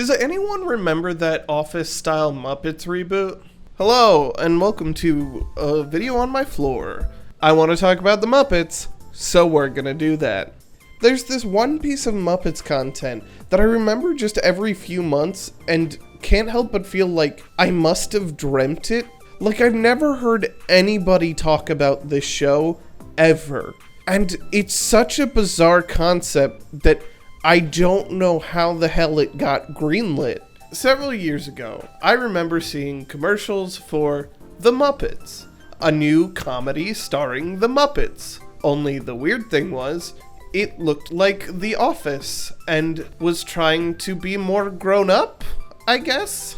Does anyone remember that Office-style Muppets reboot? Hello, and welcome to a video on my floor. I want to talk about the Muppets, so we're gonna do that. There's this one piece of Muppets content that I remember just every few months and can't help but feel like I must have dreamt it. Like, I've never heard anybody talk about this show, ever. And it's such a bizarre concept that I don't know how the hell it got greenlit. Several years ago, I remember seeing commercials for The Muppets, a new comedy starring The Muppets. Only the weird thing was, it looked like The Office, and was trying to be more grown up, I guess?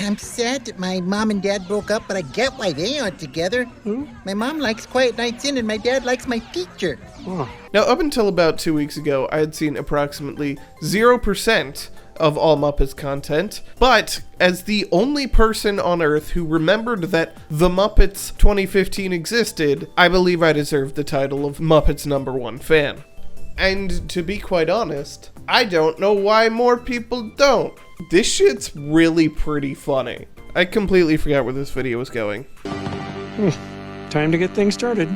I'm sad that my mom and dad broke up, but I get why they aren't together. My mom likes Quiet Nights In, and my dad likes my teacher. Now, up until about 2 weeks ago, I had seen approximately 0% of all Muppets content, but as the only person on Earth who remembered that The Muppets 2015 existed, I believe I deserve the title of Muppets #1 fan. And to be quite honest, I don't know why more people don't. This shit's really pretty funny. I completely forgot where this video was going. Time to get things started.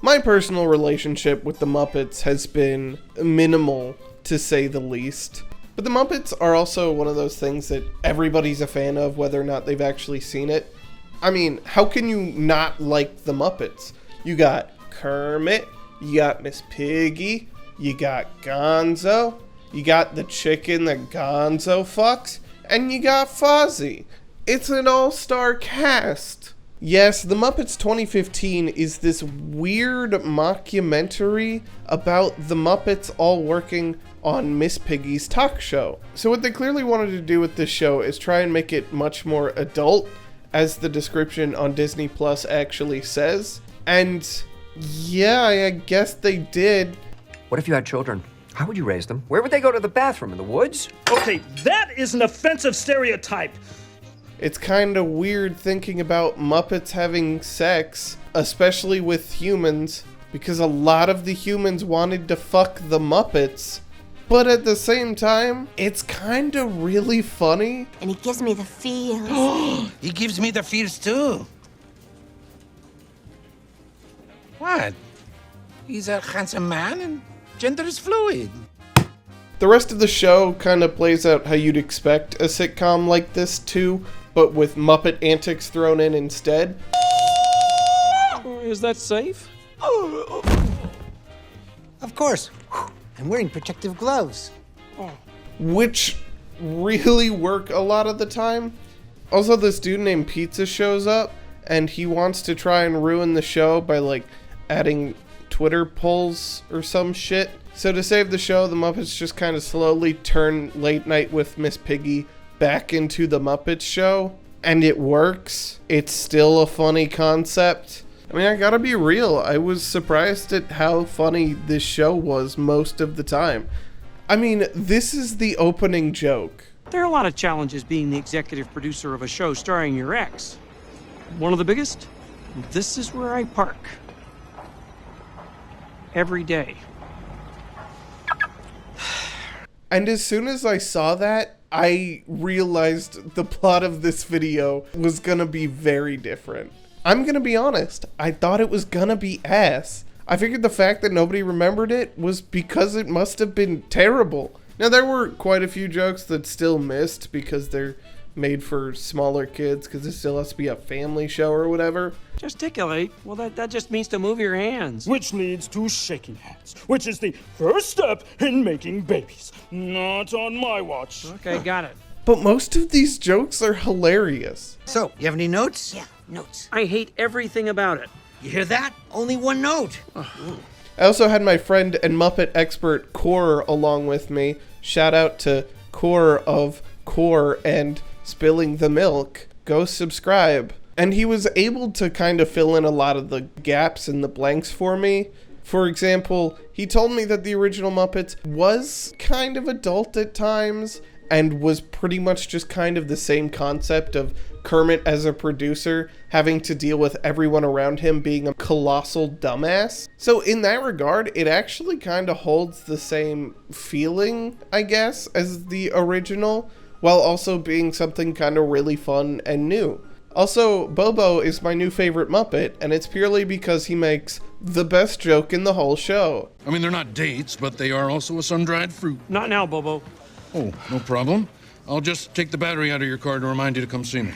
My personal relationship with the Muppets has been minimal, to say the least. But the Muppets are also one of those things that everybody's a fan of, whether or not they've actually seen it. I mean, how can you not like the Muppets? You got Kermit, you got Miss Piggy, you got Gonzo, you got the chicken that Gonzo fucks, and you got Fozzie. It's an all-star cast. Yes, The Muppets 2015 is this weird mockumentary about the Muppets all working on Miss Piggy's talk show. So what they clearly wanted to do with this show is try and make it much more adult, as the description on Disney Plus actually says. And yeah, I guess they did. What if you had children? How would you raise them? Where would they go to the bathroom? In the woods? Okay, that is an offensive stereotype. It's kind of weird thinking about Muppets having sex, especially with humans, because a lot of the humans wanted to fuck the Muppets. But at the same time, it's kind of really funny. And he gives me the feels. He gives me the feels too. What? He's a handsome man and gender is fluid. The rest of the show kind of plays out how you'd expect a sitcom like this to, but with Muppet antics thrown in instead. Is that safe? Of course. I'm wearing protective gloves. Which really work a lot of the time. Also, this dude named Pizza shows up, and he wants to try and ruin the show by, like, adding Twitter polls or some shit. So to save the show, the Muppets just kind of slowly turn Late Night with Miss Piggy back into the Muppets show, and it works. It's still a funny concept. I mean, I gotta be real, I was surprised at how funny this show was most of the time. I mean, this is the opening joke. There are a lot of challenges being the executive producer of a show starring your ex. One of the biggest? This is where I park. Every day. And as soon as I saw that, I realized the plot of this video was gonna be very different. I'm gonna be honest, I thought it was gonna be ass. I figured the fact that nobody remembered it was because it must have been terrible. Now, there were quite a few jokes that still missed because they're made for smaller kids, because it still has to be a family show or whatever. Gesticulate? Well, that just means to move your hands. Which leads to shaking hands, which is the first step in making babies. Not on my watch. Okay, got it. But most of these jokes are hilarious. So, you have any notes? Yeah, notes. I hate everything about it. You hear that? Only one note. I also had my friend and Muppet expert Core along with me. Shout out to Core of Core and Spilling the Milk. Go subscribe. And he was able to kind of fill in a lot of the gaps and the blanks for me. For example, he told me that the original Muppets was kind of adult at times and was pretty much just kind of the same concept of Kermit as a producer having to deal with everyone around him being a colossal dumbass. So in that regard, it actually kind of holds the same feeling, I guess, as the original, while also being something kind of really fun and new. Also, Bobo is my new favorite Muppet, and it's purely because he makes the best joke in the whole show. I mean, they're not dates, but they are also a sun-dried fruit. Not now, Bobo. Oh, no problem. I'll just take the battery out of your car to remind you to come see me.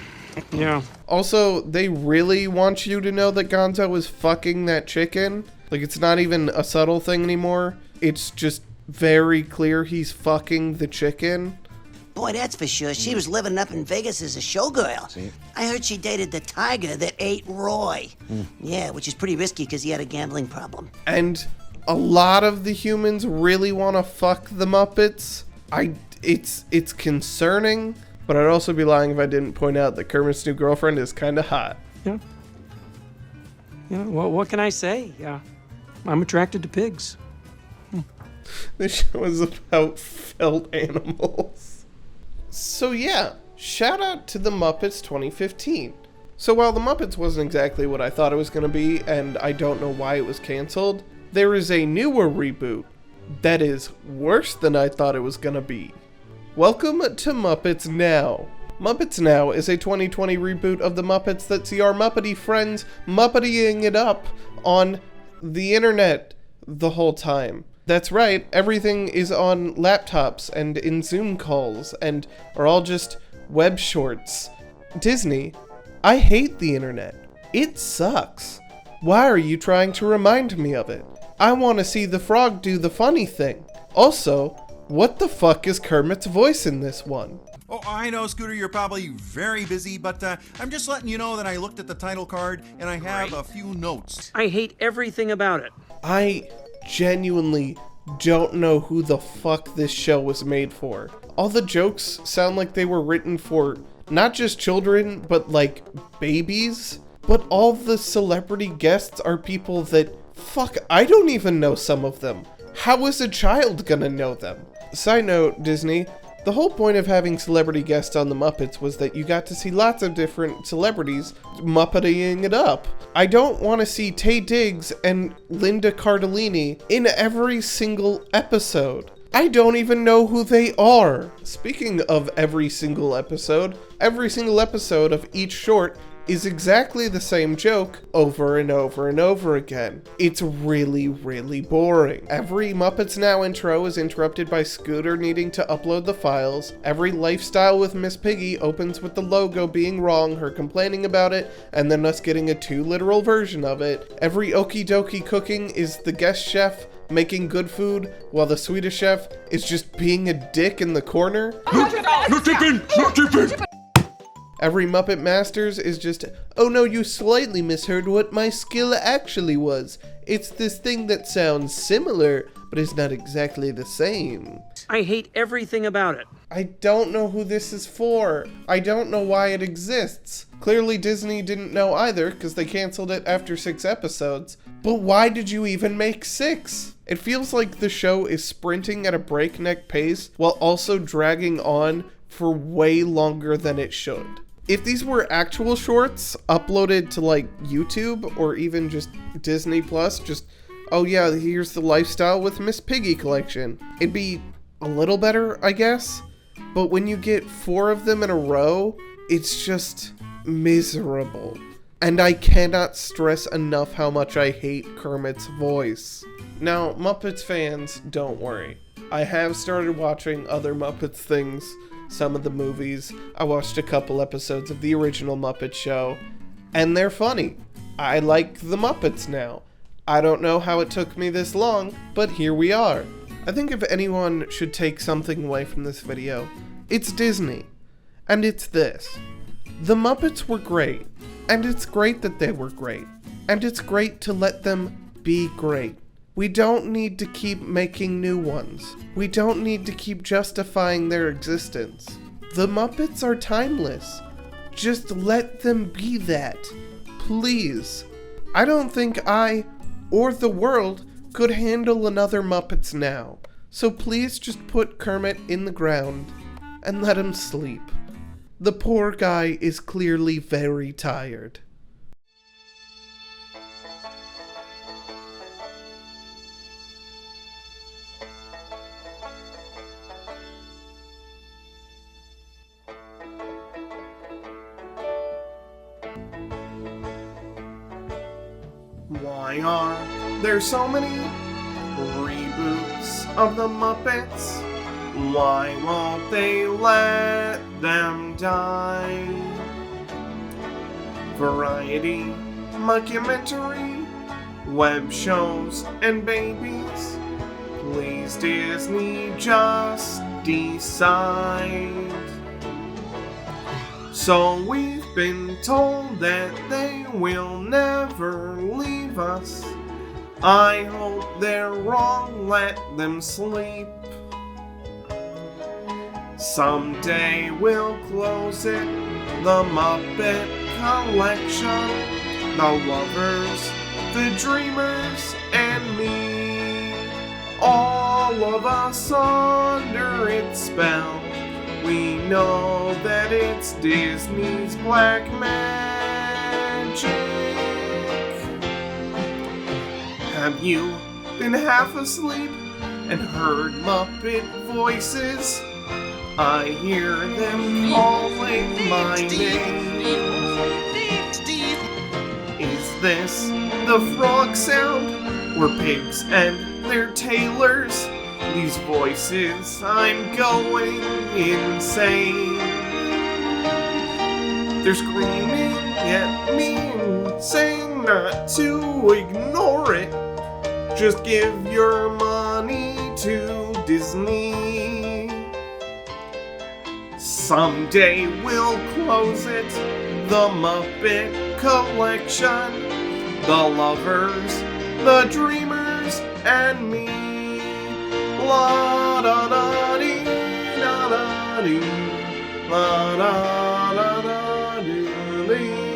Yeah. Also, they really want you to know that Gonzo is fucking that chicken. Like, it's not even a subtle thing anymore. It's just very clear he's fucking the chicken. Boy, that's for sure. She was living up in Vegas as a showgirl. See? I heard she dated the tiger that ate Roy. Yeah, which is pretty risky because he had a gambling problem. And a lot of the humans really want to fuck the Muppets. It's concerning, but I'd also be lying if I didn't point out that Kermit's new girlfriend is kind of hot. Yeah. Yeah, well, what can I say? Yeah. I'm attracted to pigs. This show is about felt animals. So yeah, shout out to the Muppets 2015. So while the Muppets wasn't exactly what I thought it was going to be, and I don't know why it was canceled, there is a newer reboot that is worse than I thought it was going to be. Welcome to Muppets Now. Muppets Now is a 2020 reboot of the Muppets that see our Muppety friends Muppetying it up on the internet the whole time. That's right, everything is on laptops and in Zoom calls and are all just web shorts. Disney, I hate the internet. It sucks. Why are you trying to remind me of it? I want to see the frog do the funny thing. Also, what the fuck is Kermit's voice in this one? Oh, I know, Scooter, you're probably very busy, but I'm just letting you know that I looked at the title card and I have a few notes. I hate everything about it. I genuinely don't know who the fuck this show was made for. All the jokes sound like they were written for not just children, but like babies. But all the celebrity guests are people that, fuck, I don't even know some of them. How is a child gonna know them? Side note, Disney, the whole point of having celebrity guests on the Muppets was that you got to see lots of different celebrities Muppetying it up. I don't want to see Taye Diggs and Linda Cardellini in every single episode. I don't even know who they are. Speaking of every single episode of each short is exactly the same joke over and over and over again. It's really, really boring. Every Muppets Now intro is interrupted by Scooter needing to upload the files. Every Lifestyle with Miss Piggy opens with the logo being wrong, her complaining about it, and then us getting a too literal version of it. Every Okie Dokie Cooking is the guest chef making good food, while the Swedish chef is just being a dick in the corner. No tipping! No tipping! Every Muppet Masters is just, oh no, you slightly misheard what my skill actually was. It's this thing that sounds similar, but is not exactly the same. I hate everything about it. I don't know who this is for. I don't know why it exists. Clearly Disney didn't know either, because they canceled it after 6 episodes. But why did you even make 6? It feels like the show is sprinting at a breakneck pace, while also dragging on for way longer than it should. If these were actual shorts uploaded to like YouTube or even just Disney Plus, just, oh yeah, here's the Lifestyle with Miss Piggy collection, it'd be a little better, I guess. But when you get 4 of them in a row, it's just miserable. And I cannot stress enough how much I hate Kermit's voice. Now, Muppets fans, don't worry. I have started watching other Muppets things. Some of the movies. I watched a couple episodes of the original Muppet Show, and they're funny. I like the Muppets now. I don't know how it took me this long, but here we are. I think if anyone should take something away from this video, it's Disney. And it's this. The Muppets were great, and it's great that they were great, and it's great to let them be great. We don't need to keep making new ones. We don't need to keep justifying their existence. The Muppets are timeless. Just let them be that. Please. I don't think I, or the world, could handle another Muppets Now. So please just put Kermit in the ground and let him sleep. The poor guy is clearly very tired. Why are there so many reboots of the Muppets? Why won't they let them die? Variety, mockumentary, web shows, and babies. Please, Disney, just decide. So we've been told that they will never leave us. I hope they're wrong, let them sleep. Someday we'll close it, the Muppet collection, the lovers, the dreamers, and me. All of us under its spell. We know that it's Disney's black magic. Have you been half asleep and heard Muppet voices? I hear them calling my name. Is this the frog sound? Or pigs and their tailors? These voices, I'm going insane. They're screaming at me and saying not to ignore it. Just give your money to Disney. Someday we'll close it, the Muppet collection, the lovers, the dreamers, and me. La da da dee da da dee, la da da da dee.